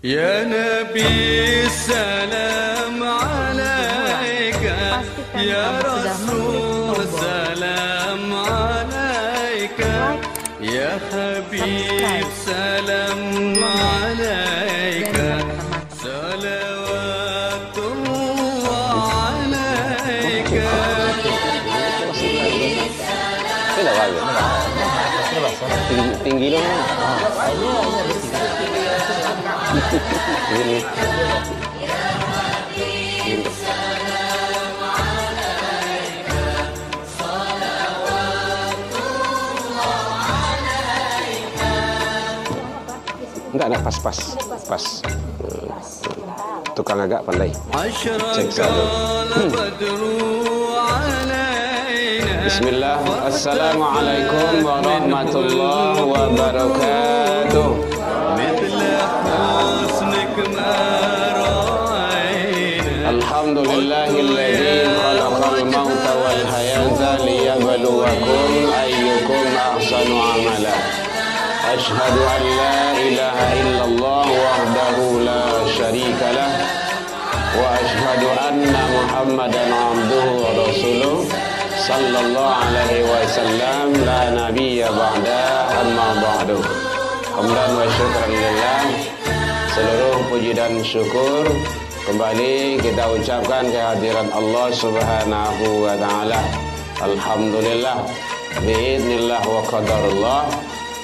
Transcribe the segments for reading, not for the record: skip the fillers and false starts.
Ya Nabi salam alaika, Ya Rasul salam alaika, Ya Habib salam alaika, salawatullah alaika. Tidak bagus. Tinggi dong. Ini. Enggak, pas. Tukang agak pandai. Cek satu. Bismillah. Assalamualaikum warahmatullahi wabarakatuh. Alhamdulillahilladzi khalaqal mauta wal hayata liyabluwakum ayyukum ahsanu amala. Ashhadu an la ilaha illallah wahdahu la syarika lah wa ashhadu anna Muhammadan abduhu wa rasuluh sallallahu alaihi wasallam la nabiyya ba'da amma ba'du. Hamdan wa syukran lillah. Seluruh puji dan syukur kembali kita ucapkan kehadiran Allah Subhanahu wa taala. Alhamdulillah biidznillah wa qadarullah.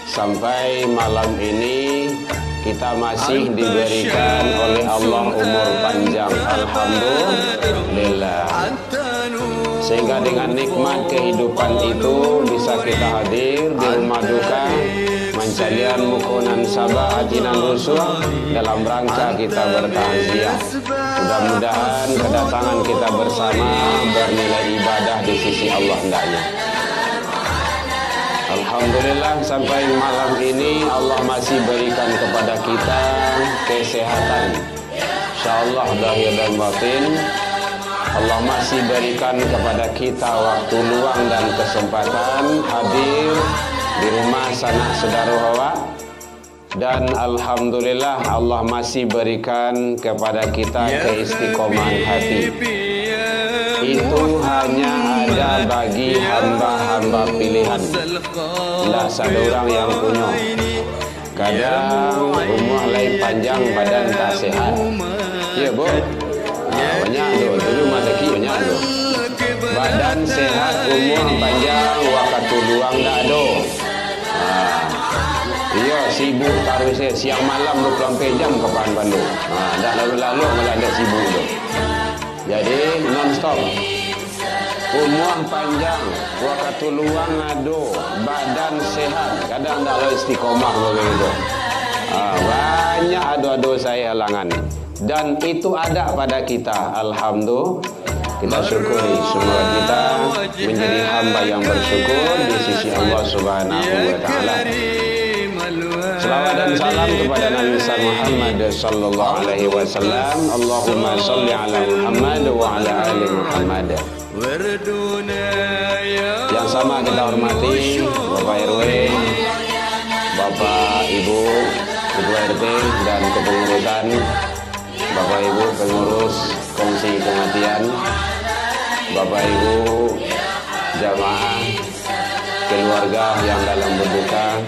Sampai malam ini kita masih diberikan oleh Allah umur panjang. Alhamdulillah. Sehingga dengan nikmat kehidupan itu bisa kita hadir di rumah duka mencalian mukonan sabah ajinan rusuh dalam rangka kita bertakziah. Mudah-mudahan kedatangan kita bersama bernilai ibadah di sisi Allah hendaknya. Alhamdulillah sampai malam ini Allah masih berikan kepada kita kesehatan. InsyaAllah zahir dan batin. Allah masih berikan kepada kita waktu luang dan kesempatan hadir di rumah sanak saudara hawa. Dan Alhamdulillah Allah masih berikan kepada kita keistiqomahan hati. Itu hanya ada bagi hamba-hamba pilihan. Tidak satu orang yang punya. Kadang umur lain panjang badan tak sehat. Ya bu, banyak tu. Tujuh mazaki banyak tu. Badan sehat, umur panjang, waktu luang tak ada. Iya, sibuk taruh saya siang malam 24 jam ke Bandung. Dah lalu-lalu malah ada sibuk tu. Jadi non-stop. Umur panjang, waktu luang ada, badan sehat. Kadang tak lalu istiqomah begitu. Banyak adu-adu saya halangan. Dan itu ada pada kita. Alhamdulillah. Kita syukuri. Semoga kita menjadi hamba yang bersyukur di sisi Allah Subhanahu wa taala. Selawat dan salam kepada Nabi besar Muhammad sallallahu alaihi wasallam. Allahumma shalli ala Muhammad wa ala ali Muhammad. Yang sama kita hormati Bapak RW, Bapak Ibu Ketua RT dan kepengurusan, Bapak Ibu pengurus Komisi Kematian, Bapak Ibu jamaah, keluarga yang dalam berduka,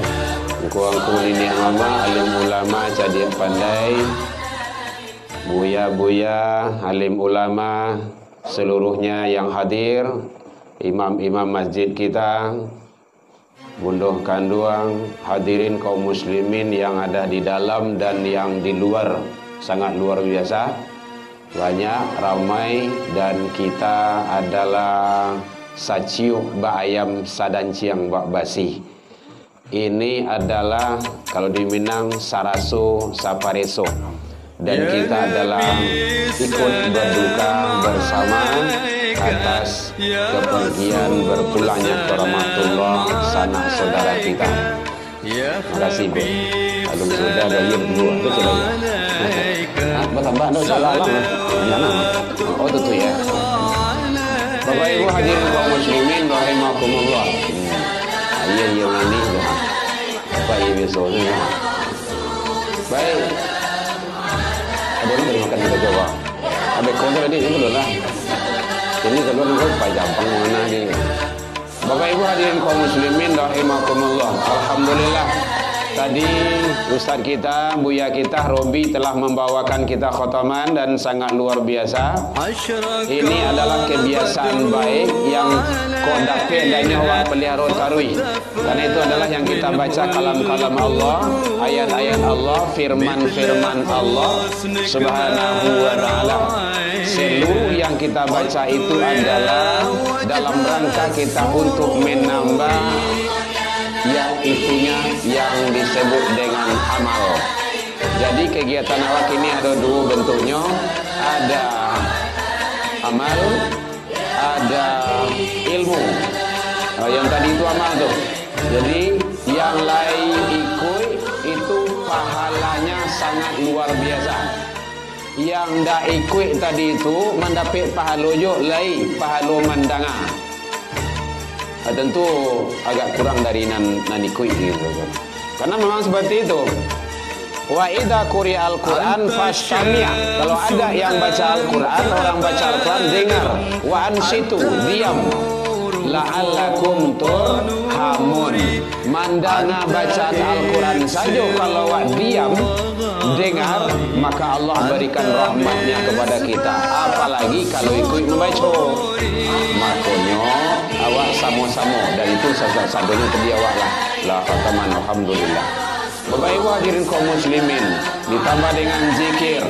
Angku-angku nenek mama, alim ulama, cadiak pandai, buya-buya, alim ulama, seluruhnya yang hadir, imam-imam masjid kita, bunduh kanduang, hadirin kaum muslimin yang ada di dalam dan yang di luar, sangat luar biasa, banyak, ramai, dan kita adalah saciuk ba ayam sadanciang bak basi. Ini adalah kalau di Minang Saraso Sapareso. Dan kita adalah ikut berduka bersama atas kepergian berpulangnya ke rahmatullah sanak saudara kita. Terima kasih Bu. Alum sudah ada yang dua. Betul ya. Bertambah ada salah lah. Oh itu ya. Bapak Ibu hadirin kaum muslimin rahimakumullah. Iya yang ini Bapak Ibu besoknya. Baik. boleh dari makan kita coba. Ada kau tadi itu belum lah. Ini kedua nih kau gampang mana nih. Bapak Ibu hadirin kaum muslimin rahimakumullah. Alhamdulillah. Tadi Ustadz kita, Buya kita, Robi telah membawakan kita khotaman dan sangat luar biasa. Ini adalah kebiasaan baik yang kau dapat dan nyawa pelihara tarui. Karena itu adalah yang kita baca kalam-kalam Allah, ayat-ayat Allah, firman-firman Allah Subhanahu wa ta'ala. Seluruh yang kita baca itu adalah dalam rangka kita untuk menambah yang itunya yang disebut dengan amal. Jadi kegiatan awak ini ada dua bentuknya, ada amal, ada ilmu. Yang tadi itu amal tuh. Jadi yang lain ikut itu pahalanya sangat luar biasa. Yang dah ikut tadi itu mendapat pahala jo lain, pahala mandanga. Tentu agak kurang dari nan ikut gitu. Karena memang seperti itu. Wa idza quri'al Qur'an fastami'. Kalau ada yang baca Al-Qur'an, orang baca Al-Qur'an dengar. Wa ansitu, diam. La'allakum turhamun. Mandanga bacaan Al-Quran saja kalau awak diam dengar, maka Allah berikan rahmatnya kepada kita. Apalagi kalau ikut membaca. Makanya awak sama-sama, dan itu satu-satunya tadi awak lah. La khataman, alhamdulillah. Bapak Ibu hadirin kaum muslimin, ditambah dengan zikir,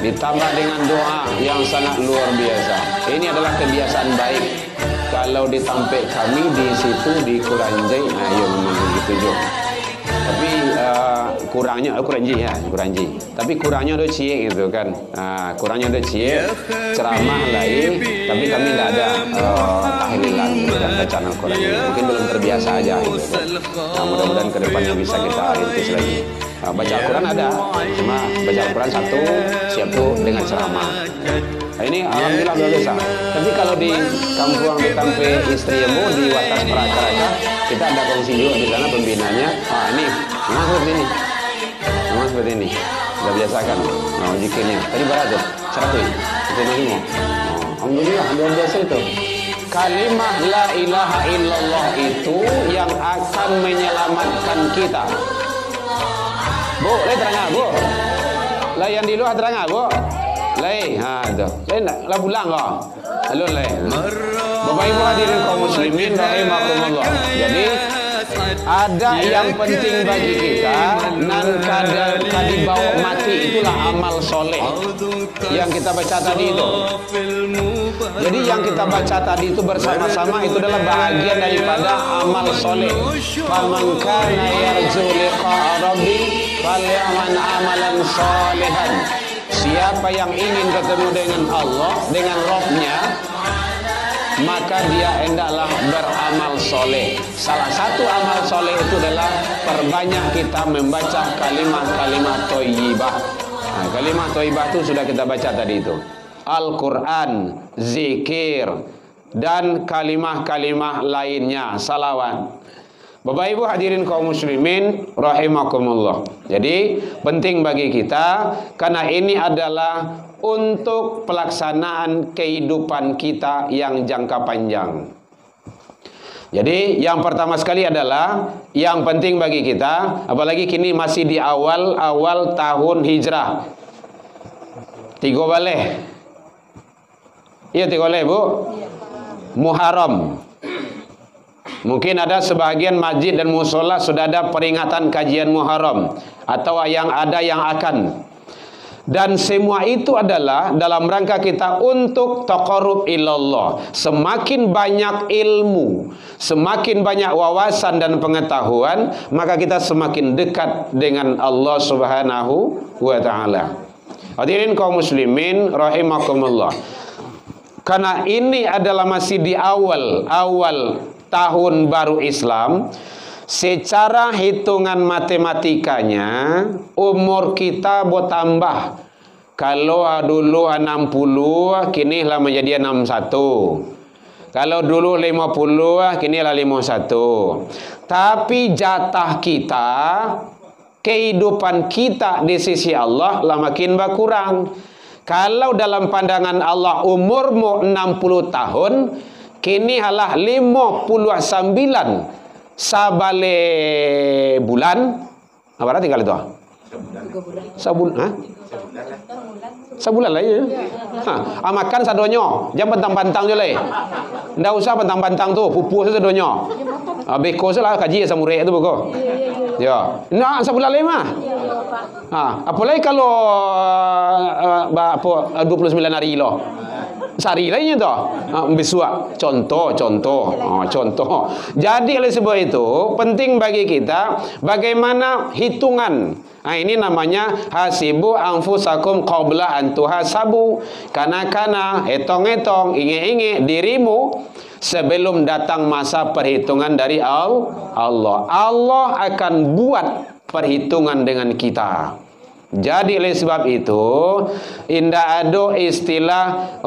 ditambah dengan doa yang sangat luar biasa. Ini adalah kebiasaan baik. Kalau ditampik kami di situ di Kuranjai, nah ya memang begitu juga. Tapi kurangnya Kuranji. Tapi kurangnya ada cie gitu kan. Kurangnya ada cie, ceramah lain. Tapi kami tidak ada tahlilan gitu kan, bacaan Al-Quran. Mungkin belum terbiasa aja gitu kan. Nah, mudah-mudahan kedepannya bisa kita rintis lagi. Baca Al-Quran ada, cuma baca Al-Quran satu, siap tuh dengan ceramah. Nah, ini alhamdulillah luar biasa. Tapi kalau di kampung di Tampe Istriemu di Watas Prakaraka, kita ada kongsi juga di sana pembinanya. Ini memang seperti ini. Memang seperti ini. Sudah biasakan. Nah, zikirnya. Tadi berapa tuh? 100. Itu semua. Alhamdulillah luar biasa itu. Kalimah la ilaha illallah itu yang akan menyelamatkan kita. Bu, leh terangah, Bu. Lah yang di luar terangah, Bu. Leh, tu. Leh lah pulang kau. Lalu leh. Bapak Ibu hadirin kaum muslimin rahimakumullah. Jadi ada yang penting bagi kita nan kadi bawa mati itulah amal soleh yang kita baca tadi itu. Jadi yang kita baca tadi itu bersama-sama itu adalah bahagian daripada amal soleh. Faman kana yarju liqa'a rabbi falyamal amalan solehan. Siapa yang ingin ketemu dengan Allah, dengan Rabb-Nya, maka dia hendaklah beramal soleh. Salah satu amal soleh itu adalah perbanyak kita membaca kalimat-kalimat thayyibah. Nah, kalimat thayyibah itu sudah kita baca tadi itu. Al-Quran, zikir, dan kalimah-kalimah lainnya, salawat. Bapak Ibu hadirin kaum muslimin rahimakumullah. Jadi penting bagi kita karena ini adalah untuk pelaksanaan kehidupan kita yang jangka panjang. Jadi yang pertama sekali adalah yang penting bagi kita, apalagi kini masih di awal-awal tahun hijrah. 3 baleh. Iya 3 baleh, Bu. Muharram. Mungkin ada sebahagian masjid dan musola sudah ada peringatan kajian Muharram atau yang ada yang akan. Dan semua itu adalah dalam rangka kita untuk taqarrub ilallah. Semakin banyak ilmu, semakin banyak wawasan dan pengetahuan, maka kita semakin dekat dengan Allah Subhanahu wa ta'ala. Hadirin kaum muslimin rahimakumullah. Karena ini adalah masih di awal tahun baru Islam, secara hitungan matematikanya umur kita bertambah. Kalau dulu 60, kini lah menjadi 61. Kalau dulu 50, kini lah 51. Tapi jatah kita kehidupan kita di sisi Allah lah makin berkurang. Kalau dalam pandangan Allah umurmu 60 tahun, kini halah 59 sabale bulan. Apa tinggal itu? Sebulan. Sebulan lah ya. Makan sadonyo, jangan pantang-pantang je leh. Ndak usah pantang-pantang tu, pupu sadonyo. Beko salah kaji samure itu beko. Ya. Nah, sebulan lima. Apalagi kalau 29 hari lo. Sehari lainnya toh. Besua. Contoh. Jadi oleh sebab itu penting bagi kita bagaimana hitungan. Ini namanya hasibu anfusakum qabla an tuhasabu. Kana etong-etong, inge-inge dirimu sebelum datang masa perhitungan dari Allah. Allah akan buat perhitungan dengan kita. Jadi oleh sebab itu indah ada istilah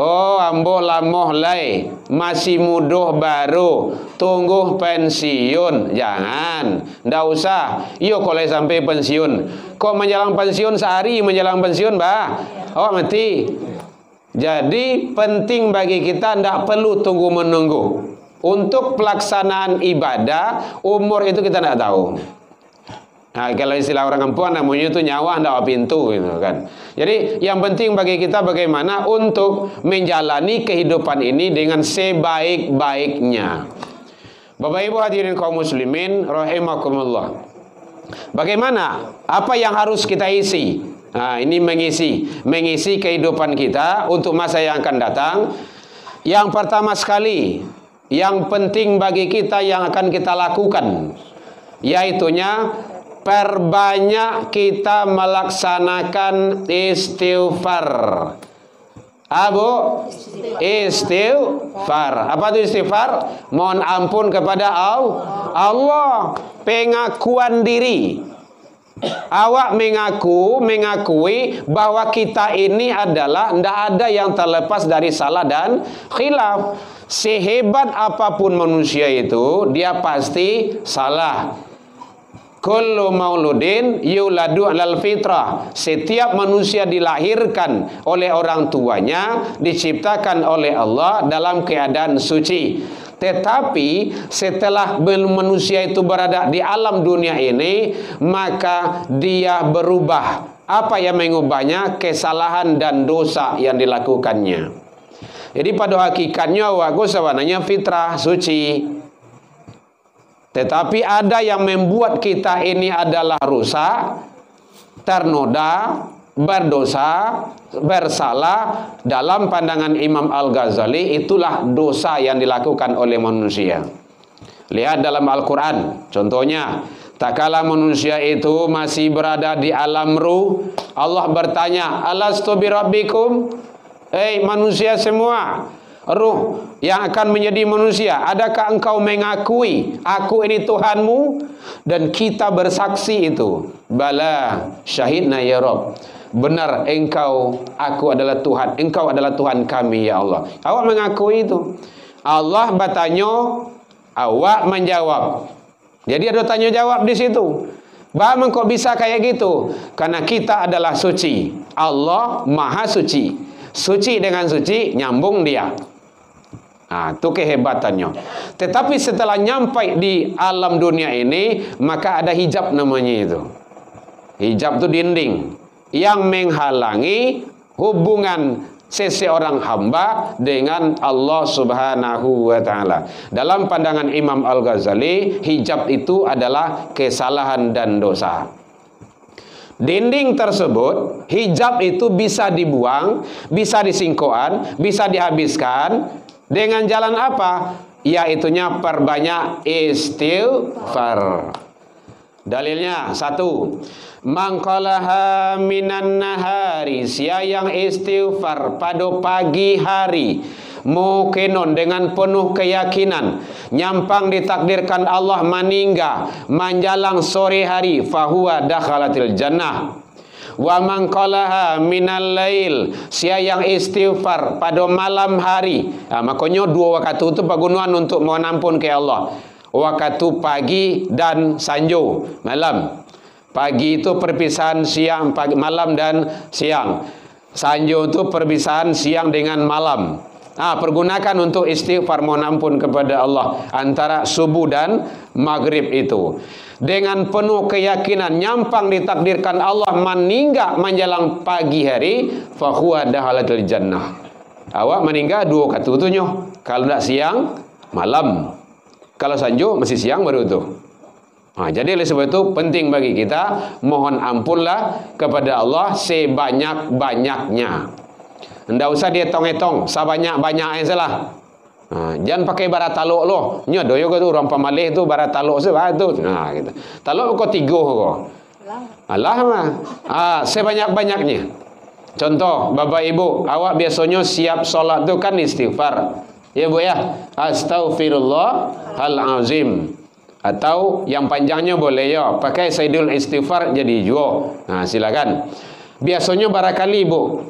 ambo lamoh lai masih mudah baru tunggu pensiun. Jangan, ndak usah. Iyo kalau sampai pensiun, kok menjelang pensiun sehari menjelang pensiun mati. Jadi penting bagi kita ndak perlu tunggu menunggu. Untuk pelaksanaan ibadah umur itu kita ndak tahu. Kalau istilah orang kampung namanya itu nyawa ndak pintu gitu kan. Jadi yang penting bagi kita bagaimana untuk menjalani kehidupan ini dengan sebaik-baiknya. Bapak Ibu hadirin kaum muslimin rahimakumullah. Bagaimana? Apa yang harus kita isi? Ini mengisi kehidupan kita untuk masa yang akan datang. Yang pertama sekali, yang penting bagi kita yang akan kita lakukan, yaitunya perbanyak kita melaksanakan istighfar. Istighfar. Apa itu istighfar? Mohon ampun kepada Allah. Pengakuan diri. Awak mengakui bahwa kita ini adalah tidak ada yang terlepas dari salah dan khilaf. Sehebat apapun manusia itu, dia pasti salah. Kullu mauludin yuladu alal fitrah. Setiap manusia dilahirkan oleh orang tuanya, diciptakan oleh Allah dalam keadaan suci. Tetapi setelah manusia itu berada di alam dunia ini, maka dia berubah. Apa yang mengubahnya? Kesalahan dan dosa yang dilakukannya. Jadi pada hakikatnya wago sawananya fitrah suci. Tetapi ada yang membuat kita ini adalah rusak, ternoda, berdosa, bersalah. Dalam pandangan Imam Al-Ghazali, itulah dosa yang dilakukan oleh manusia. Lihat dalam Al-Quran, contohnya, tak kala manusia itu masih berada di alam ruh, Allah bertanya, alastu birabbikum? Manusia semua, ruh yang akan menjadi manusia, adakah engkau mengakui aku ini Tuhanmu? Dan kita bersaksi itu, bala syahidna ya Rabb, benar aku adalah Tuhan, engkau adalah Tuhan kami ya Allah. Awak mengakui itu. Allah bertanya, awak menjawab. Jadi ada tanya jawab di situ. Bagaimana kok bisa kayak gitu? Karena kita adalah suci. Allah maha suci. Suci dengan suci nyambung dia. Itu kehebatannya. Tetapi setelah nyampai di alam dunia ini, maka ada hijab namanya itu. Hijab itu dinding yang menghalangi hubungan seseorang hamba dengan Allah Subhanahu wa ta'ala. Dalam pandangan Imam Al-Ghazali, hijab itu adalah kesalahan dan dosa. Dinding tersebut, hijab itu bisa dibuang, bisa disingkoan, bisa dihabiskan dengan jalan apa? Yaitunya perbanyak istighfar. Dalilnya satu, mangqalaha minan nahari, sia yang istighfar pada pagi hari, mukinon dengan penuh keyakinan, nyampang ditakdirkan Allah meninggal menjelang sore hari, fahuwa dakhalatil jannah. Wa man qalaha minal lail, sia yang istighfar pada malam hari. Makanya dua waktu itu pagunuan untuk mohon ampun ke Allah. Waktu pagi dan sanjo malam. Pagi itu perpisahan siang, pagi, malam dan siang. Sanjo itu perpisahan siang dengan malam. Pergunakan untuk istighfar, mohon ampun kepada Allah antara subuh dan maghrib itu. Dengan penuh keyakinan nyampang ditakdirkan Allah meninggal menjelang pagi hari, fa huwa dakhalatul jannah. Awak meninggal dua kata tujuh. Kalau tak siang, malam. Kalau sanjo masih siang baru tu. Jadi oleh sebab itu penting bagi kita mohon ampunlah kepada Allah sebanyak-banyaknya. Tidak usah dia tong-etong sebanyak-banyak yang salah. Jangan pakai barat taluk loh. Nya doyo tu orang pemalih tu barat taluk sebab tu. Gitu. Taluk kau tiga kau. Allah mah. Sebanyak-banyaknya. Contoh, Bapak Ibu, awak biasanya siap solat tu kan istighfar. Ya Bu ya. Astaghfirullahal azim. Atau yang panjangnya boleh ya, pakai Sayyidul Istighfar jadi juga. Silakan. Biasanya barangkali Bu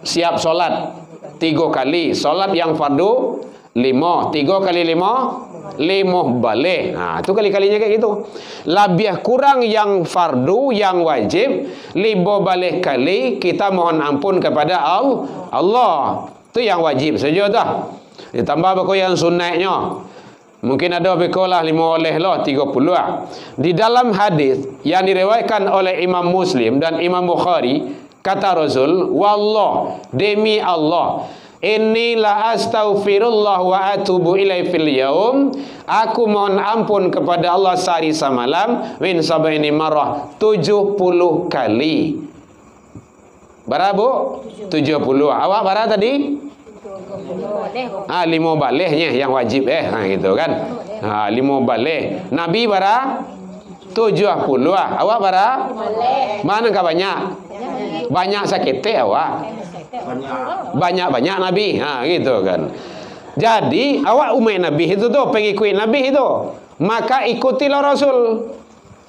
siap solat 3 kali, solat yang fardu 5, 3 kali 5 balik. Itu kali-kalinya kayak gitu. Lebih kurang yang fardu, yang wajib 5 balik kali kita mohon ampun kepada Allah. Itu yang wajib saja dah. Ditambah berko yang sunnahnya. Mungkin ada bekolah 5 oleh lah 30 lah. Di dalam hadis yang diriwayatkan oleh Imam Muslim dan Imam Bukhari, kata Rasul, wallah, demi Allah, inni la astaghfirullah wa atubu ilaihi fil yaum. Aku mohon ampun kepada Allah sehari semalam min sab'ini marrah, 70 kali. Berapa? 70. Awak berapa tadi? 5 baliknya yang wajib gitu kan. 5 balik. Nabi bara 70. Awak bara? Mana kah banyak? Banyak sakit awak. Banyak Nabi. Gitu kan. Jadi awak umat Nabi itu tuh, pengikut Nabi itu, maka ikutilah Rasul.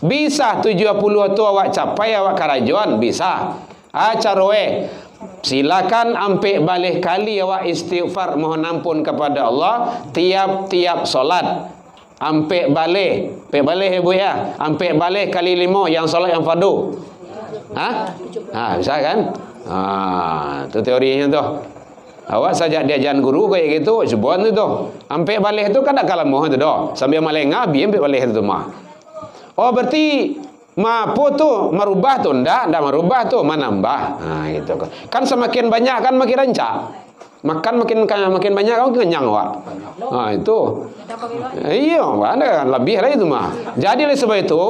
Bisa 70 tu awak capai, awak karajuan bisa. Caroe. Silakan ampe balik kali awak istighfar mohon ampun kepada Allah tiap-tiap solat. Ampe balik ibu ya. Ampe balik kali 5 yang solat yang fardu. Bisa kan? Itu teorinya tu. Awak saja diajaran guru kayak gitu, sebuan tu tu. Ampe balik tu kan tak kalah moh tu dah. Sambil malengah bi ampe balik tu mah. Berarti Mapo tu merubah tu ndak merubah tu menambah. Gitu kan. Kan semakin banyak kan makin rancak. Makan makin banyak kan kenyang wak. Itu. Iya, ada lebih lah itu mah. Jadi oleh sebab itu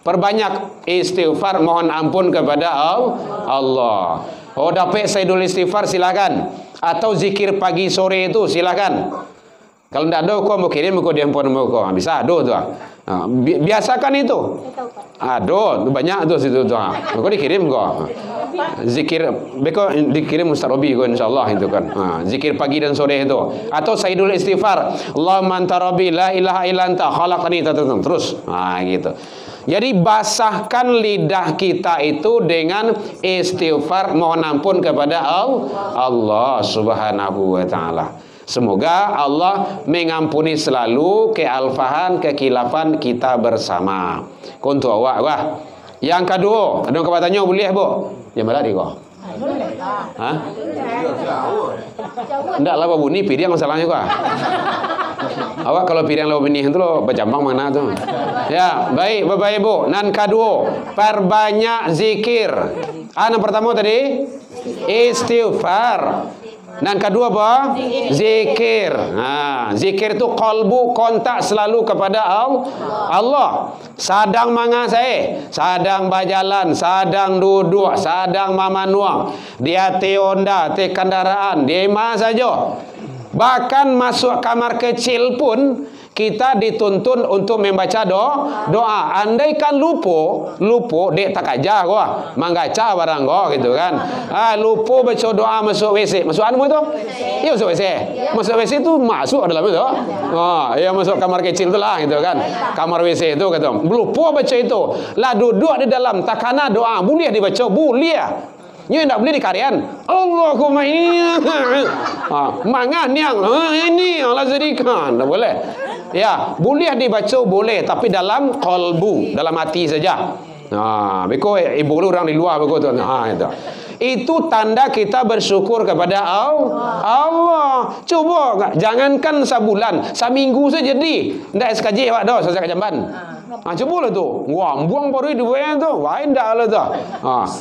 perbanyak istighfar mohon ampun kepada Allah. Dapat Sayyidul Istighfar silakan. Atau zikir pagi sore itu silakan. Kalau tidak ada kau mau kirim kau diampun kau. Bisa ada tu. Biasakan itu. Ada banyak tu situ tu. Kau dikirim kau. Zikir beko dikirim Ustaz Robi kau insyaallah itu kan. Zikir pagi dan sore itu. Atau Sayyidul Istighfar. Allahumma anta rabbi la ilaha illa anta khalaqtani terus. Gitu. Jadi basahkan lidah kita itu dengan istighfar mohon ampun kepada Allah Subhanahu wa taala. Semoga Allah mengampuni selalu kealfahan, kekilafan kita bersama. Untuk awak wah. Yang kedua, ada yang tanya boleh Bu? Yang mana dia kau? Enggak lah Bu, ni piriang masalahnya kau. Awak kalau piriang lawa benih itu lo berjambang mana tu? Ya, baik Bapak Ibu. Nan kedua, perbanyak zikir. Yang pertama tadi istighfar. Dan kedua apa? Zikir. Zikir itu kalbu, kontak selalu kepada Allah. Sadang manga saya, sadang berjalan, sadang duduk, sadang mamanuang, dia tionda, te kendaraan, dia mana saja. Bahkan masuk kamar kecil pun kita dituntun untuk membaca doa. Andaikan lupa dek tak aja gua menggaca barang gua gitu kan. Lupa baca doa masuk WC. Masuk anu itu? Iya masuk WC. Masuk WC itu masuk dalam itu. Ya masuk kamar kecil tu lah gitu kan. Kamar WC itu kata. Lupa baca itu. Lah duduk di dalam takana doa boleh dibaca, boleh. Ini tidak boleh dikarian. Allahumma inni. Mangan yang ini Allah jadikan. Tak boleh. Ya, boleh dibaca boleh, tapi dalam qalbu, dalam hati saja. Beko ibu lu orang di luar beko tu. Itu. Itu tanda kita bersyukur kepada Allah. Coba jangankan sebulan, seminggu saja jadi. Ndak SKJ awak dah saya Jamban. Cobalah tu. Wah, buang baru di buang tu. Wah, ndak lah tu.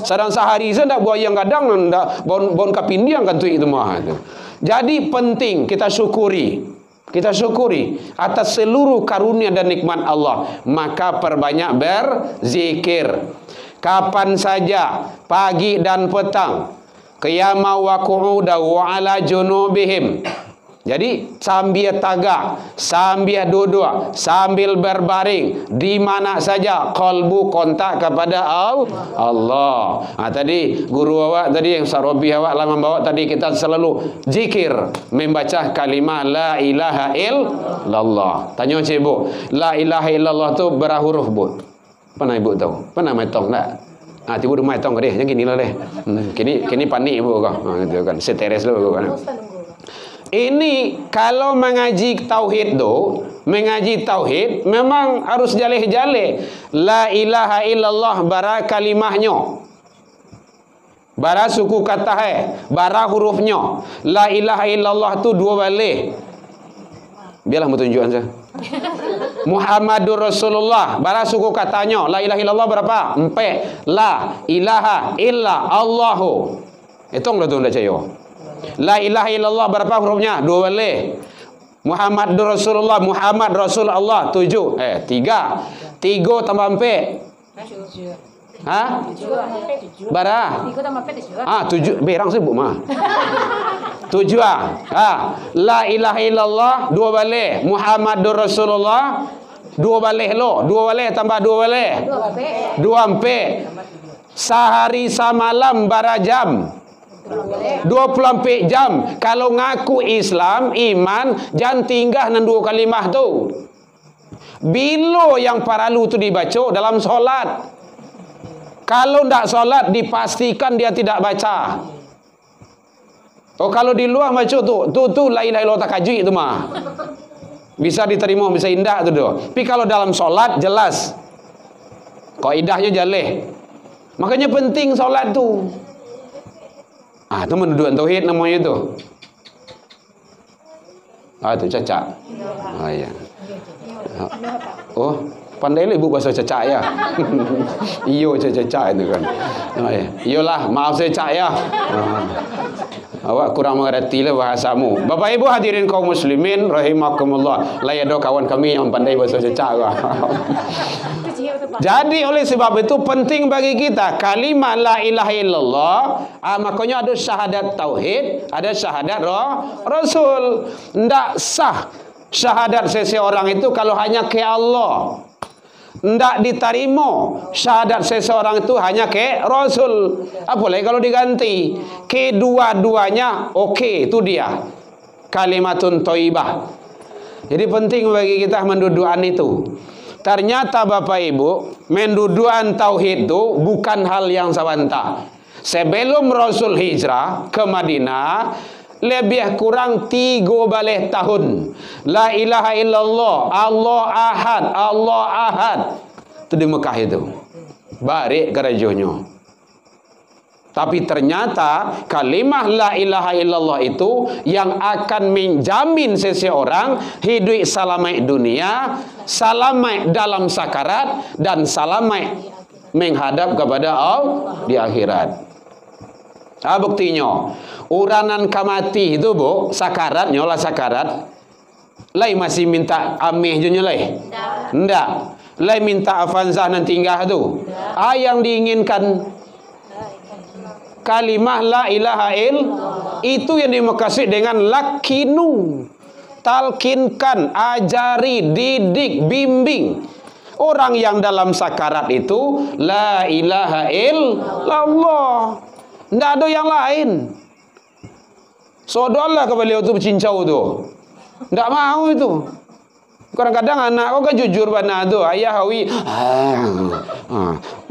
Sedang sehari saja ndak buang yang kadang ndak bon kapindiang kan tu itu mah tu. Jadi penting kita syukuri. Kita syukuri atas seluruh karunia dan nikmat Allah. Maka perbanyak berzikir. Kapan saja, pagi dan petang. Qiyama wa qu'uda wa ala junubihim. Jadi sambil tagak, sambil duduk, sambil berbaring, di mana saja qalbu kontak kepada Allah. Tadi guru awak tadi yang Sarobi awak lama bawa tadi kita selalu zikir membaca kalimah la ilaha illallah. Tanya cik bu, la ilaha illallah tu berapa huruf bu? Pernah ibu tahu? Pernah metong tak? Tiba dah metong ke dia? Jangan gini lah deh. Kini panik ibu kau. Gitu kan. Seteres dulu kan. Ini kalau mengaji tauhid tu, mengaji tauhid memang harus jaleh-jaleh. La ilaha illallah bara kalimahnya. Bara suku kata bara hurufnya. La ilaha illallah tu dua balik. Biarlah menunjukkan saya. Muhammadur Rasulullah bara suku katanya. La ilaha illallah berapa? 4. La ilaha illa Allahu. Hitung dah tu ndak percaya. La ilaha illallah berapa hurufnya? 2 balik. Muhammadur Rasulullah, Muhammad Rasulullah 7. 3 tambah 4. Bara? 7. Berang sebut mah. 7. La ilaha illallah 2 balik. Muhammadur Rasulullah 2 balik lo. 2 balik tambah 2 balik. 24. Sehari semalam bara jam. 24 jam. Kalau ngaku Islam, iman, jangan tinggal dengan 2 kalimah tu. Bila yang paralu tu dibaca dalam solat. Kalau tidak solat, dipastikan dia tidak baca. Kalau di luar baca tu la ilaha illallah takajui tu mah. Bisa diterima, bisa indah tu doh. Tapi kalau dalam solat jelas. Kaidahnya jaleh. Makanya penting solat tu. Itu mendudukan tauhid namanya tu. Itu cacak. Ya. Pandai lah ibu bahasa cacak ya. Iyo cacak itu kan. Iyalah, maaf saya cacak ya. Awak kurang mengerti lah bahasamu. Bapak ibu hadirin kaum muslimin rahimakumullah. Lah ada kawan kami yang pandai bahasa cacak. Jadi oleh sebab itu penting bagi kita kalimah la ilaha illallah. Makanya ada syahadat tauhid, ada syahadat rasul. Tidak sah syahadat seseorang itu kalau hanya ke Allah. Tidak diterima syahadat seseorang itu hanya ke rasul. Apalagi kalau diganti kedua-duanya okey, itu dia kalimatun thayyibah. Jadi penting bagi kita mendudukan itu. Ternyata Bapak Ibu, mendudukan tauhid itu bukan hal yang sabanta. Sebelum Rasul hijrah ke Madinah, lebih kurang 3 balik tahun. La ilaha illallah, Allah ahad, Allah ahad. Itu di Mekah itu. Barik kerajanya. Tapi ternyata kalimah la ilaha illallah itu yang akan menjamin seseorang hidup selamat dunia, selamat dalam sakarat, dan selamat menghadap kepada Allah di akhirat. Buktinya uranan kamati itu bu, sakarat, nyolah sakarat. Lai masih minta amih je nyolai? Ndak. Lai minta afanzah nan tinggal tu. Yang diinginkan kalimah la ilaha illallah. Itu yang dimaksud dengan lakinu. Talkinkan, ajari, didik, bimbing. Orang yang dalam sakarat itu la ilaha illallah. Tidak ada yang lain. Sodolah ke beliau tu bercincau tu. Tidak mau itu. Kadang-kadang anak kau kan jujur bana tu. Ayah hawi.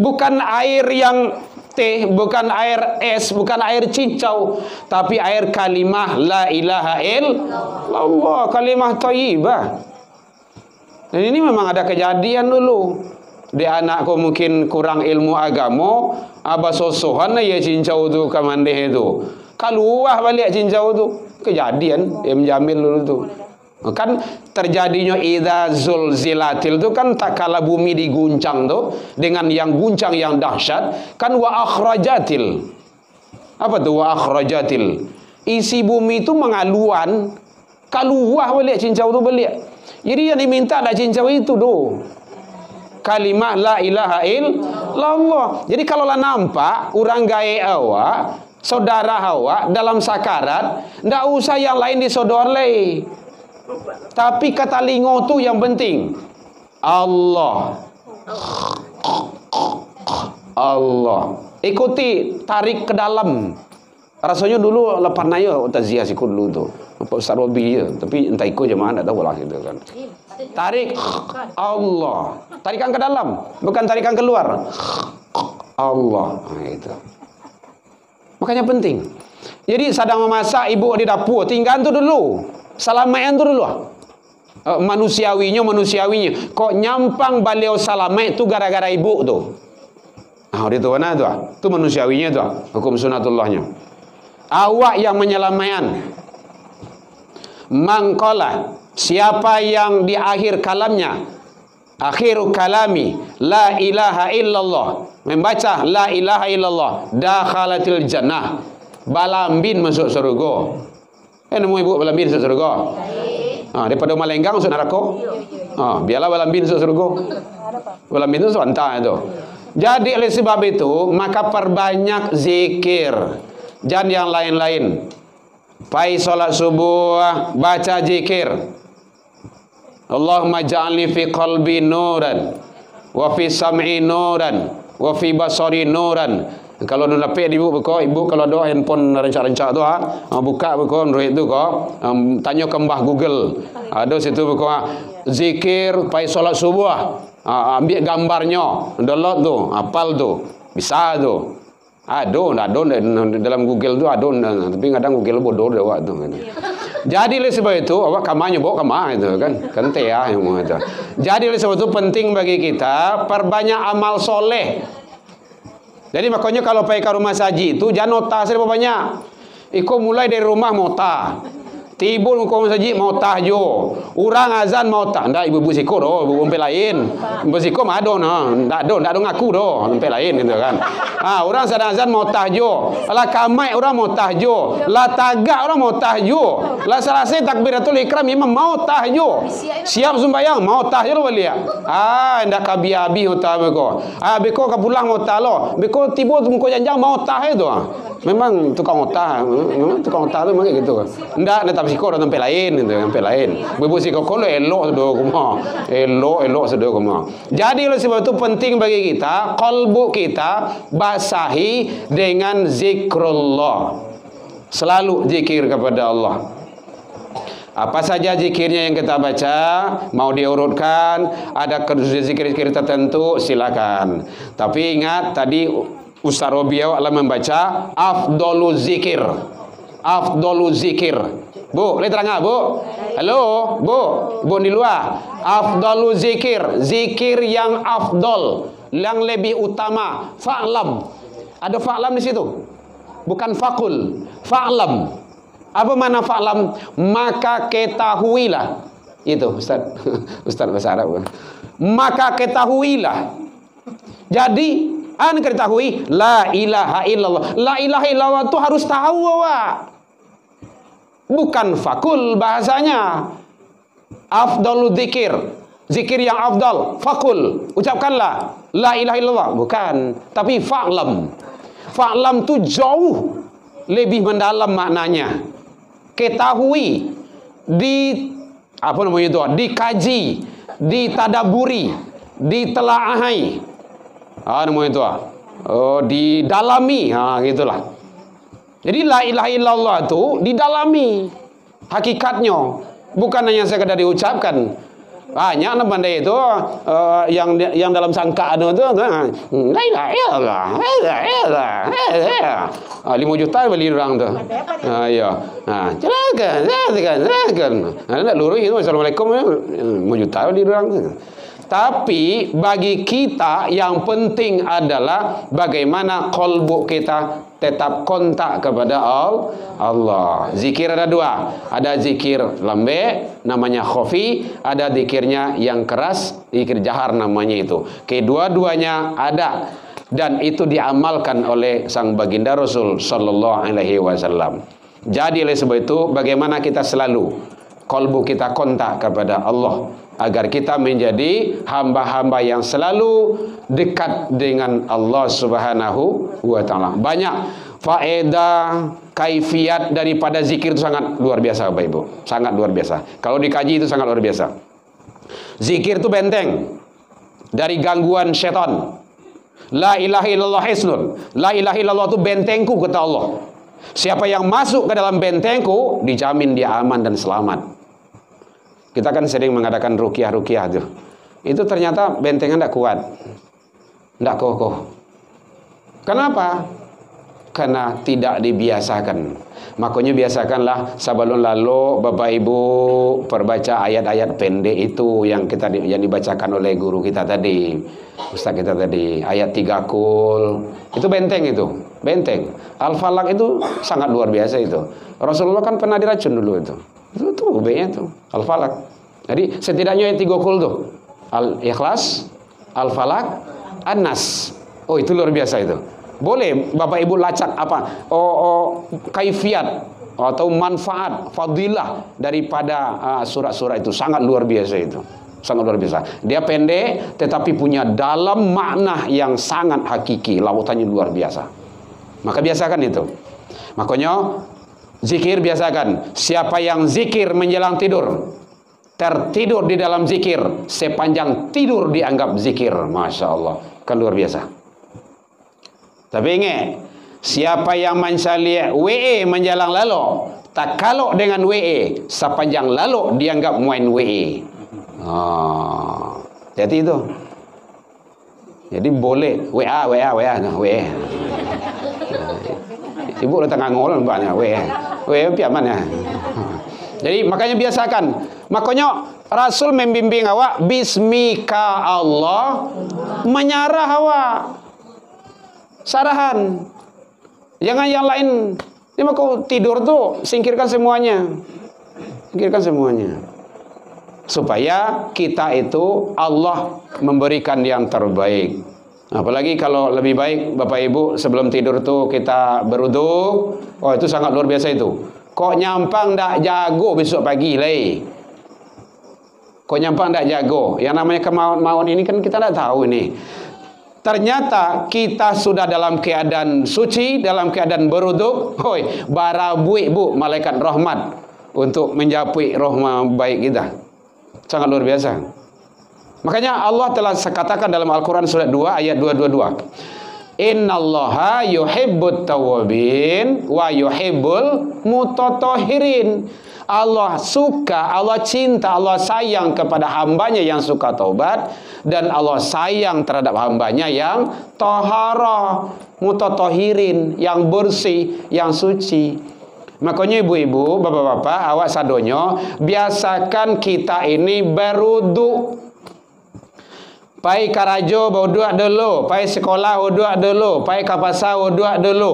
Bukan air yang teh, bukan air es, bukan air cincau, tapi air kalimah la ilaha illallah, kalimah thayyibah. Dan ini memang ada kejadian dulu. Dia anak ko mungkin kurang ilmu agama, aba sosohan ya cincau tu kamandeh itu. Keluar balik cincau tu. Kejadian Jamil dulu tu. Kan terjadinya idza zulzilatil tu kan tak kala bumi diguncang tu dengan yang guncang yang dahsyat kan wa akhrajatil. Apa tu wa akhrajatil? Isi bumi itu mengaluan, keluar balik cincau tu balik. Jadi yang diminta dah cincau itu tu. Kalimat la ilaha illallah. Jadi kalau lah nampak orang gaib awak, saudara awak dalam sakarat, ndak usah yang lain disodor lagi. Tapi kata lingo tu yang penting. Allah. Allah. Ikuti, tarik ke dalam. Rasanya dulu lepas naya taziah sikut dulu tu. Nampak Ustaz Robi je. Tapi entah ikut je mana, tak tahu lah kita kan. Tarik Allah. Tarikan ke dalam, bukan tarikan keluar. Allah. Itu. Makanya penting. Jadi sedang memasak ibu di dapur, tinggal tu dulu. Salaman tu dulu. Manusiawinya. Kok nyampang beliau salamat tu gara-gara ibu tu. Dia tu mana tu? Tu manusiawinya tu. Hukum sunatullahnya. Awak yang menyelamatkan. Mangqala, siapa yang di akhir kalamnya, akhiru kalami la ilaha illallah, membaca la ilaha illallah, dakhalatil jannah, balambin masuk surga. Nemu ibu balambin masuk surga? Daripada Malenggang masuk neraka? Biarlah balambin masuk surga. Balambin itu sebentar itu. Jadi oleh sebab itu maka perbanyak zikir dan yang lain-lain. Pai solat subuh baca zikir. Allahumma ja'alni fi qalbi nuran wa fi sam'i nuran wa fi basari nuran. Kalau nak lapik ibu kalau ada handphone rancak-rancak tu buka buka Android tu tanya ke Mbah Google. Ada situ buka zikir pai solat subuh. Ambil gambarnya, download tu, hafal tu. Bisa tu. Ada dalam Google tu ada, tapi kadang Google bodoh dah awak tu. Jadi oleh sebab itu awak kamanya bawa kamar itu kan tea yang itu. Jadi oleh sebab itu penting bagi kita perbanyak amal soleh. Jadi makanya kalau pergi ke rumah saji itu jangan nota serba banyak. Iko mulai dari rumah mota. Tibul muka masjid mau tahjo. Orang azan mau tak. Ndak ibu-ibu siko doh, ibu umpel lain. Ibu siko mah ado nah. Ndak ada ngaku doh, umpel lain gitu kan. Orang sedang azan mau tahjo. Lah kamai orang mau tahjo. Lah tagak orang mau tahjo. Lah selesai takbiratul ikram imam mau tahjo. Siap sembahyang mau tahjo balik. Ndak kabiabi utah beko. Beko ka pulang mau talo. Beko tibul muka janjang mau tah itu. Memang tukang otah, tukang otah tu memang gitu kan. Ndak psiko orang tempat lain gitu, tempat lain. Bebu psiko kalau elok sudah kumah, elok sudah kumah. Jadi oleh sebab itu penting bagi kita, kalbu kita basahi dengan zikrullah. Selalu zikir kepada Allah. Apa saja zikirnya yang kita baca, mau diurutkan, ada zikir-zikir tertentu, silakan. Tapi ingat tadi Ustaz Robiau alam membaca afdolu zikir. Afdolu zikir. Bu, boleh terang Bu? Halo, Bu di luar. Afdolu zikir, zikir yang afdol, yang lebih utama. Fa'lam. Ada fa'lam di situ. Bukan fakul, fa'lam. Apa mana fa'lam? Maka ketahuilah. Itu Ustaz. Ustaz bahasa Arab. Maka ketahuilah. Jadi ketahui la ilaha illallah. La ilaha illallah itu harus tahu awak. Bukan fakul bahasanya. Afdalu zikir, zikir yang afdal, fakul, ucapkanlah la ilaha illallah, bukan. Tapi fa'lam. Fa'lam tu jauh lebih mendalam maknanya. Ketahui, dikaji, ditadaburi, ditelaahai. Namanya itu didalami, gitulah. Jadi la ilaha illallah itu didalami hakikatnya, bukan hanya sekadar diucapkan. Banyak benda itu yang dalam sangkaan itu la ilaha illallah, la ilaha 5 juta beli orang tu. Ya. Silakan. Nak lurus itu Assalamualaikum 5 juta beli orang tu. Tapi bagi kita yang penting adalah bagaimana kolbu kita tetap kontak kepada Allah. Zikir ada dua. Ada zikir lembek namanya khafi, ada zikirnya yang keras, zikir jahar namanya itu. Kedua-duanya ada dan itu diamalkan oleh sang baginda Rasul sallallahu alaihi wasallam. Jadi oleh sebab itu bagaimana kita selalu kolbu kita kontak kepada Allah agar kita menjadi hamba-hamba yang selalu dekat dengan Allah Subhanahu wa taala. Banyak faedah, kaifiat daripada zikir itu sangat luar biasa Bapak Ibu. Sangat luar biasa. Kalau dikaji itu sangat luar biasa. Zikir itu benteng dari gangguan setan. La ilaha illallah hisnun. La ilaha illallah itu bentengku kata Allah. Siapa yang masuk ke dalam bentengku dijamin dia aman dan selamat. Kita kan sering mengadakan ruqyah-ruqyah tuh. Itu ternyata bentengan tidak kuat. Tidak kokoh. Kenapa? Karena tidak dibiasakan. Makanya biasakanlah sebelum lalu Bapak Ibu perbaca ayat-ayat pendek itu yang dibacakan oleh guru kita tadi, ustaz kita tadi, ayat 3 kul. Itu benteng itu, benteng. Al-Falaq itu sangat luar biasa itu. Rasulullah kan pernah diracun dulu itu. Itu tuh B-nya tuh, Al-Falaq. Jadi setidaknya ayat 3 kul tuh. Al-Ikhlas, Al-Falaq, An-Nas. Oh, itu luar biasa itu. Boleh Bapak Ibu lacak apa? Kaifiat atau manfaat, fadilah daripada surat-surat itu sangat luar biasa itu. Sangat luar biasa. Dia pendek tetapi punya dalam makna yang sangat hakiki, lautannya luar biasa. Maka biasakan itu. Makanya zikir biasakan. Siapa yang zikir menjelang tidur, tertidur di dalam zikir, sepanjang tidur dianggap zikir. Masya Allah, kan luar biasa. Tapi ingat, siapa yang mencari WE menjelang lalu, tak kalau dengan WE, sepanjang lalu dianggap main WE. Jadi itu. Jadi boleh WA. Ibu udah tengah ngolong banyak WE pian mana. Jadi makanya biasakan. Makanya Rasul membimbing awak bismika Allah, menyarah awak. Sarahan. Jangan yang lain. Ini kau tidur tuh singkirkan semuanya. Singkirkan semuanya. Supaya kita itu Allah memberikan yang terbaik. Apalagi kalau lebih baik Bapak Ibu sebelum tidur tuh kita berwudu. Oh, itu sangat luar biasa itu. Kok nyampang ndak jago besok pagi leh. Kok nyampang ndak jago. Yang namanya kemauan ini kan kita ndak tahu ini. Ternyata kita sudah dalam keadaan suci, dalam keadaan berwudu. Hoi, barabui bu malaikat rahmat untuk menjapui rahmat baik kita. Sangat luar biasa. Makanya Allah telah katakan dalam Al-Quran surat 2 ayat 222. Innallaha yuhibbut tawwabin wa yuhibbul mutatahhirin. Allah suka, Allah cinta, Allah sayang kepada hambanya yang suka taubat, dan Allah sayang terhadap hambanya yang taharah, mutatahhirin, yang bersih, yang suci. Makanya ibu-ibu, bapak-bapak, awak sadonyo biasakan kita ini berwudu. Pai karajo wudu dulu, pai sekolah wudu dulu, pai ke pasar wudu dulu.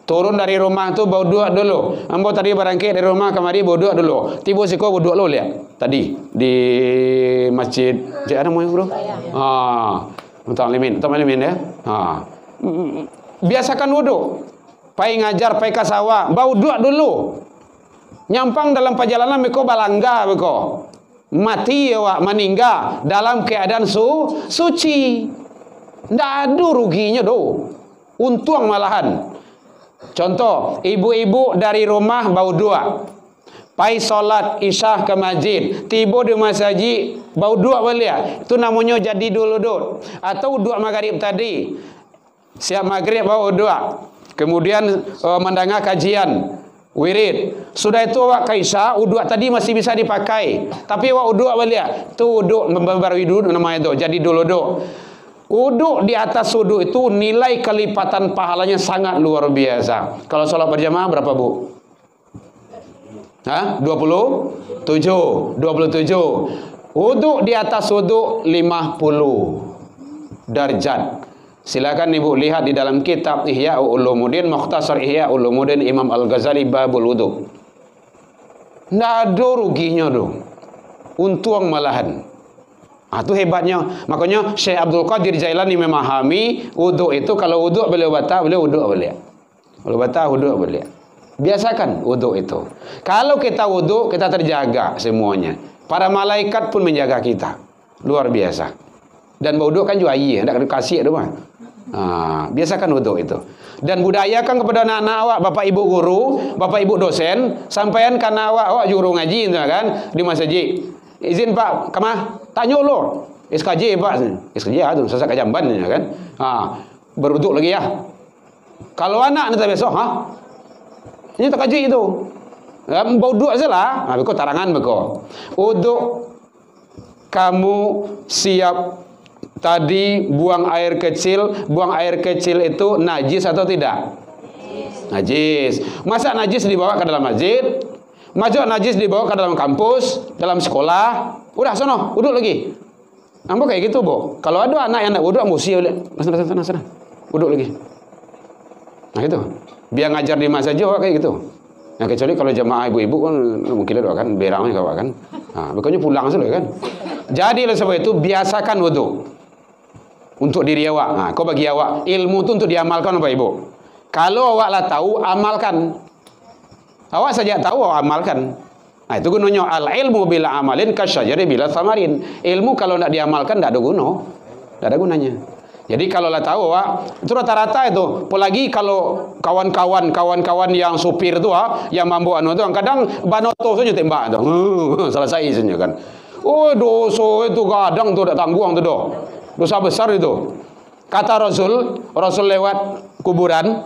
Turun dari rumah tu wudu dulu. Ambo tadi berangkat dari rumah kemari wudu dulu. Tiba siko wudu lo lihat. Tadi di masjid. Ada mau bro? Mutalimin ya. Biasakan wudu. Pai ngajar, pai ke sawah, wudu dulu. Nyampang dalam perjalanan beko balangga beko. Mati ya meninggal dalam keadaan suci. Ndak ada ruginya do. Untung malahan. Contoh, ibu-ibu dari rumah wudu. Pai solat isya ke masjid, tiba di masjid wudu balik. Itu namanya jadi dulu do. Atau wudu maghrib tadi. Siap maghrib wudu. Kemudian mendengar kajian wirid. Sudah itu awak kaisah, wudu tadi masih bisa dipakai. Tapi awak wudu balik. Tu wudu baru wudu namanya itu. Jadi dulu do. Wudu di atas wudu itu nilai kelipatan pahalanya sangat luar biasa. Kalau sholat berjamaah berapa bu? 27. Wuduk di atas wuduk 50 derajat. Silakan ibu lihat di dalam kitab Ihya Ulumuddin, Mukhtasar Ihya Ulumuddin Imam Al-Ghazali babul wuduk. Nggak ada ruginya tu. Untung malahan. Itu hebatnya. Makanya Syekh Abdul Qadir Jailani memahami wuduk itu, kalau wuduk boleh batal, boleh wuduk boleh. Kalau batal wuduk boleh. Biasakan wuduk itu. Kalau kita wuduk, kita terjaga semuanya. Para malaikat pun menjaga kita. Luar biasa. Dan wuduk kan juga air, hendak kasih tu mah. Biasakan wuduk itu. Dan budayakan kepada anak-anak awak, bapak ibu guru, bapak ibu dosen, sampaian kan awak juru ngaji kan di masjid. Izin Pak, kemah? Tanya lo. SKJ Pak. SKJ tu, sasak kajamban kan. Berwuduk lagi ya. Kalau anak nanti besok, ini tak kaji itu. Wuduk sajalah. Beko tarangan beko. Wuduk kamu siap. Tadi buang air kecil itu najis atau tidak? Najis. Masa najis dibawa ke dalam masjid? Masa najis dibawa ke dalam kampus, dalam sekolah? Udah sono, wuduk lagi. Ambo kayak gitu, Bu. Kalau ada anak yang nak wuduk, ambo siap sana. Wuduk lagi. Nah itu. Biar ngajar di masjid aja kayak gitu. Nah, kecuali kalau jemaah ibu-ibu kan mungkin ada kan berangnya kau kan. Bukannya pulang saja kan. Jadi oleh sebab itu biasakan wuduk. Untuk diri awak. Kau bagi awak ilmu tu untuk diamalkan apa ibu? Kalau awak lah tahu, amalkan. Awak saja tahu, awak amalkan. Itu gunanya al ilmu bila amalin kasyajari bila samarin. Ilmu kalau tidak diamalkan tidak ada guna, tidak ada gunanya. Jadi kalau lah tahu awak, itu rata-rata itu. Apalagi kalau kawan-kawan yang supir tu yang mampu anu tu, kadang banoto saja tembak tu. Selesai saja kan. Oh dosa itu kadang tu tak tanggung tu doh. Dosa besar itu. Kata Rasul lewat kuburan,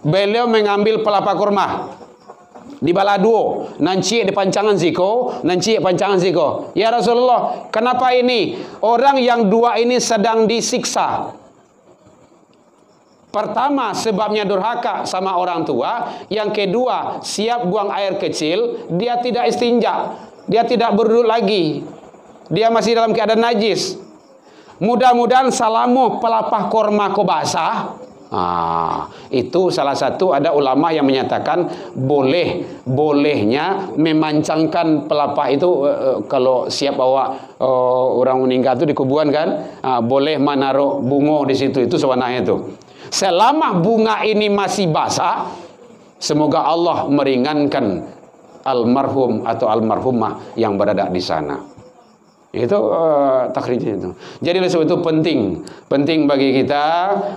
beliau mengambil pelapa kurma di balado, nanci di pancangan ziko. Ya Rasulullah, kenapa ini orang yang dua ini sedang disiksa? Pertama, sebabnya durhaka sama orang tua. Yang kedua, siap buang air kecil, dia tidak istinja, dia tidak berwudu lagi, dia masih dalam keadaan najis. Mudah-mudahan salamu pelapah korma ko basah. Itu salah satu ada ulama yang menyatakan bolehnya memancangkan pelapah itu kalau siap bawa orang meninggal itu di kuburan kan, boleh menaruh bunga di situ, itu sebenarnya itu. Selama bunga ini masih basah, semoga Allah meringankan almarhum atau almarhumah yang berada di sana. Itu takhrijnya itu. Jadi oleh sebab itu penting bagi kita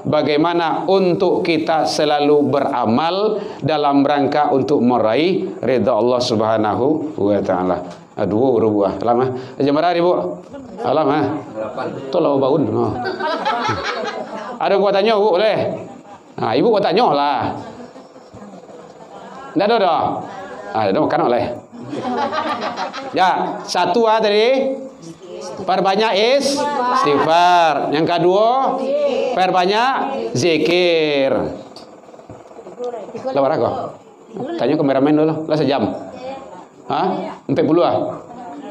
bagaimana untuk kita selalu beramal dalam rangka untuk meraih ridha Allah Subhanahu wa taala. Aduh, rubuh. Lama. Jam berapa, Ibu? Lama. Tolong bangun. Ada gua tanya, Bu, boleh? Ibu gua tanya lah. Enggak ada dah. Ada makan oleh. Ya, satu tadi. Perbanyak istighfar. Yang kedua, perbanyak zikir. Lawan aku. Tanya kameramen dulu. Lah sejam. 40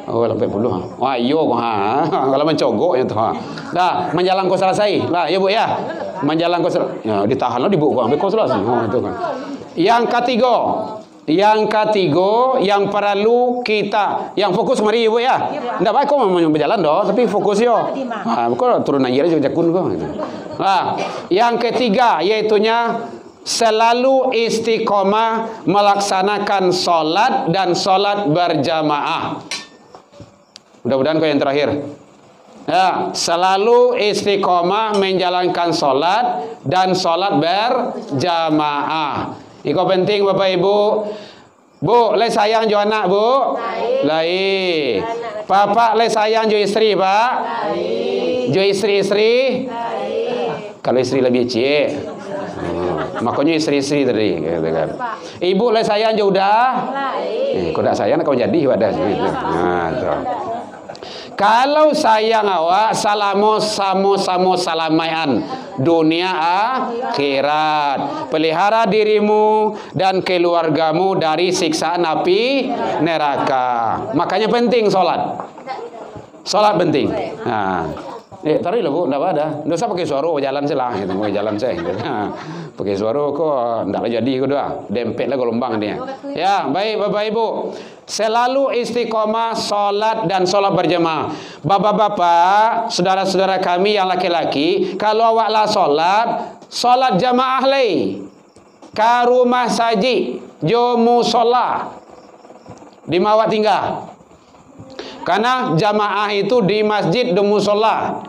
Oh, 40 Wah, iyo kalau mencogok itu Dah, menjalan kau selesai. Lah, ya Bu ya. Menjalan kau selesai. Ya, ditahanlah di Bu ambil kau selesai. Itu kan. Yang ketiga, yang perlu kita yang fokus mari Ibu ya. Enggak baik kau mau berjalan doh, tapi fokus yo. Kau turun aja jakun kau gitu. Nah, yang ketiga yaitunya selalu istiqomah melaksanakan salat dan salat berjamaah. Mudah-mudahan kau yang terakhir. Ya, selalu istiqomah menjalankan salat dan salat berjamaah. Iko penting Bapak Ibu. Bu, le sayang jo anak, Bu? Lai. Bapak le sayang jo istri, Pak? Lai. Jo istri-istri? Lai. Kalau istri lebih cie. Makanya istri-istri tadi gitu kan. Ibu le sayang jo udah? Lai. Kau dak sayang kau jadi wadah gitu. Nah, tuh. Kalau sayang awak salamu salamayan dunia akhirat. Pelihara dirimu dan keluargamu dari siksaan api neraka. Makanya penting sholat. Salat penting. Tarik lah bu, enggak ada. Enggak usah pakai suara jalan saya lah, gitu. Mau jalan saya. Gitu. Pakai suara kok enggak lah jadi kok dah. Dempet lah gelombang dia. Ya, baik Bapak Ibu. Selalu istiqomah salat dan salat berjemaah. Bapak-bapak, saudara-saudara kami yang laki-laki, kalau awaklah salat jamaah lai. Ka rumah saji, jo musola. Di mawak tinggal. Karena jamaah itu di masjid di musola.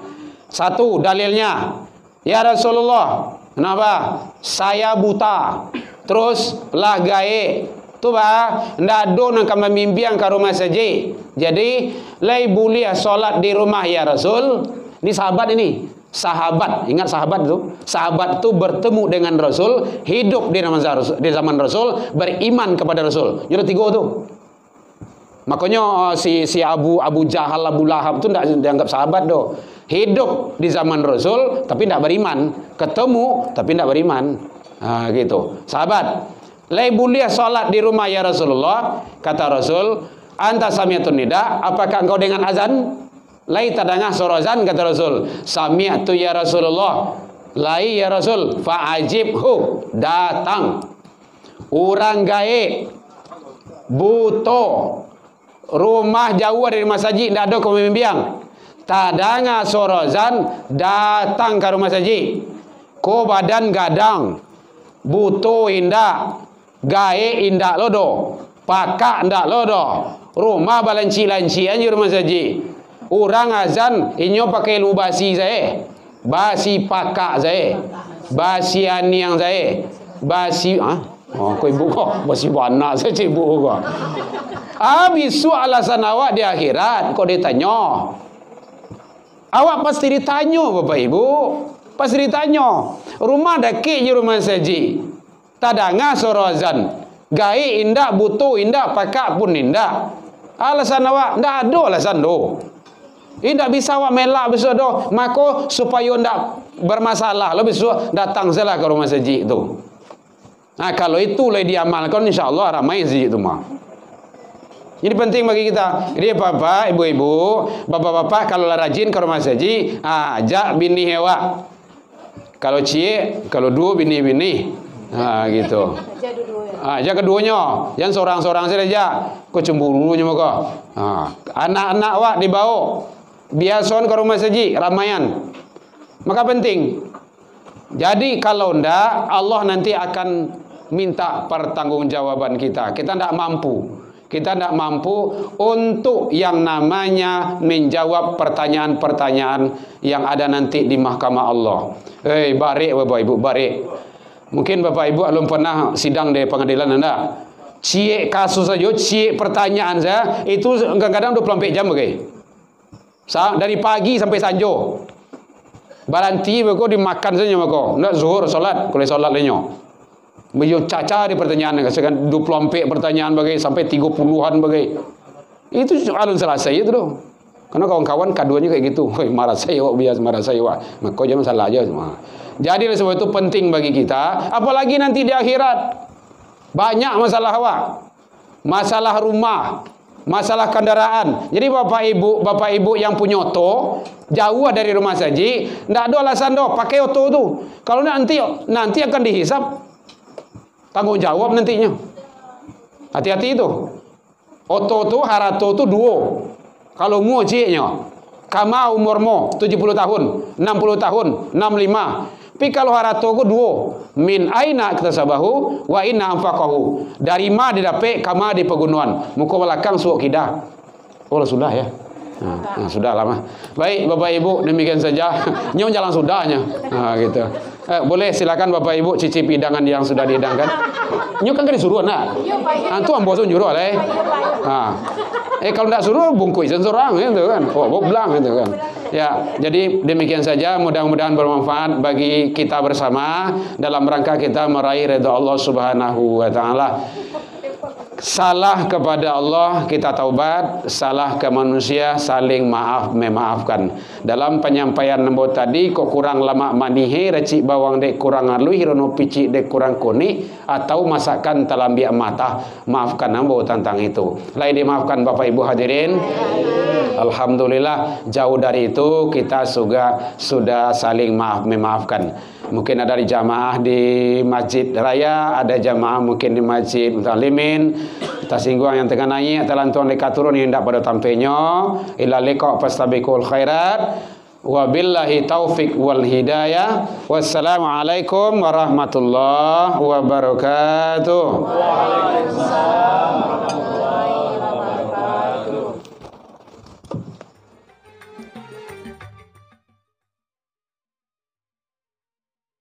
Satu dalilnya, ya Rasulullah, kenapa? Saya buta, terus lah gae, tu bah, ndak do nang kami mimpiang ke rumah saja. Jadi, lay boleh solat di rumah ya Rasul. Ini sahabat ini, sahabat, ingat sahabat itu? Sahabat itu bertemu dengan Rasul, hidup di zaman Rasul, beriman kepada Rasul. Jadi tiga tu. Makanya si Abu Jahal, Abu Lahab tu tidak dianggap sahabat doh. Hidup di zaman Rasul tapi tidak beriman, ketemu tapi tidak beriman. Gitu. Sahabat, lai boleh salat di rumah ya Rasulullah. Kata Rasul, anta sami'atun nida, apakah engkau dengan azan? Lai tadangah suara azan, kata Rasul. Sami'atu ya Rasulullah. Lai ya Rasul, fa'ajibhu, datang. Orang gaib, buto, rumah jauh dari masjid, tidak ada kemimpiang. Tadanga sorozan, datang ke rumah saji. Ko badan gadang, buto indak, gae indak lodo, pakak indak lodo, rumah balanci-lanci aja rumah saji. Orang azan, inyo pakai lu basi saya, basi pakak saya, basi aniang saya, basi kau ibu kau, basi warna saya ibu kau. Habis alasan awak di akhirat, kau ditanya. Awak pasti ditanya Bapak Ibu, pasti ditanya. Rumah daki je rumah saji. Tadanga sorozan. Gai indak, butuh indak, pakak pun indak. Alasan awak, ndak ada alasan do. Indak bisa awak melak besok do. Maka supaya ndak bermasalah, lo besok datang salah ke rumah saji itu. Nah, kalau itu boleh diamalkan, insya-Allah ramai saji itu mah. Jadi penting bagi kita. Jadi bapak, ibu-ibu, bapak-bapak kalau rajin ke rumah saji, ajak bini hewa. Kalau cie, kalau dua bini-bini, gitu. Ajak keduanya, jangan seorang-seorang saja. Kau cemburunya maka. Anak-anak wak dibawa, biason ke rumah saji, ramaian. Maka penting. Jadi kalau ndak, Allah nanti akan minta pertanggungjawaban kita. Kita ndak mampu. Kita tidak mampu untuk yang namanya menjawab pertanyaan-pertanyaan yang ada nanti di mahkamah Allah. Barik Bapak Ibu, barik. Mungkin Bapak Ibu belum pernah sidang di pengadilan anda. Cie kasus saja, cie pertanyaan saya itu kadang-kadang 24 jam bagai. Dari pagi sampai sanjo. Baranti beko dimakan saja mako. Ndak zuhur salat, kalau salat lenyo. Beliau caca di pertanyaan, kan 24 pertanyaan bagai sampai 30-an bagai. Itu alun selesai itu dong. Karena kawan-kawan kaduannya kayak gitu. Marah saya wak, biasa marah saya wak. Maka jangan salah aja semua. Jadi sebab itu penting bagi kita, apalagi nanti di akhirat. Banyak masalah wak. Masalah rumah, masalah kendaraan. Jadi bapak ibu yang punya oto, jauh dari rumah saji, ndak ada alasan do pakai oto tu. Kalau nanti akan dihisap, tanggung jawab nantinya. Hati-hati itu. Oto tu harato tu duo. Kalau mu ciknya, kama umurmu 70 tahun, 60 tahun, 65. Tapi kalau harato ku duo, min aina iktasabahu wa inna anfaqahu. Dari ma didapat, kama di pegunungan. Muka belakang suuk kidah. Oh sudah ya. Sudah lama. Baik Bapak Ibu, demikian saja. Nyon jalan sudahnya. Gitu. Boleh silakan Bapak Ibu cicipi hidangan yang sudah dihidangkan. Nyon kan disuruh nak. Antu ambosun nyuruh lah. Kalau tidak suruh bungkus seorang gitu kan. Boblang gitu kan. Ya, jadi demikian saja, mudah-mudahan bermanfaat bagi kita bersama dalam rangka kita meraih ridha Allah Subhanahu wa taala. Salah kepada Allah kita taubat, salah ke manusia saling maaf memaafkan. Dalam penyampaian nombor tadi kok kurang lama manihe racik bawang dek kurang alui hirono picik dek kurang koni atau masakan talambiak mata. Maafkan nombor tentang itu. Lain dimaafkan Bapak Ibu hadirin. Alhamdulillah jauh dari itu kita sudah saling maaf memaafkan. Mungkin ada di jamaah di Masjid Raya, ada jamaah mungkin di Masjid Mutalimin. Kita singgung yang tengah naik, telantuan dekat turun yang tidak pada tampilnya. Ila liqa fastabiqul khairat. Wabillahi taufik wal hidayah. Wassalamualaikum warahmatullahi wabarakatuh.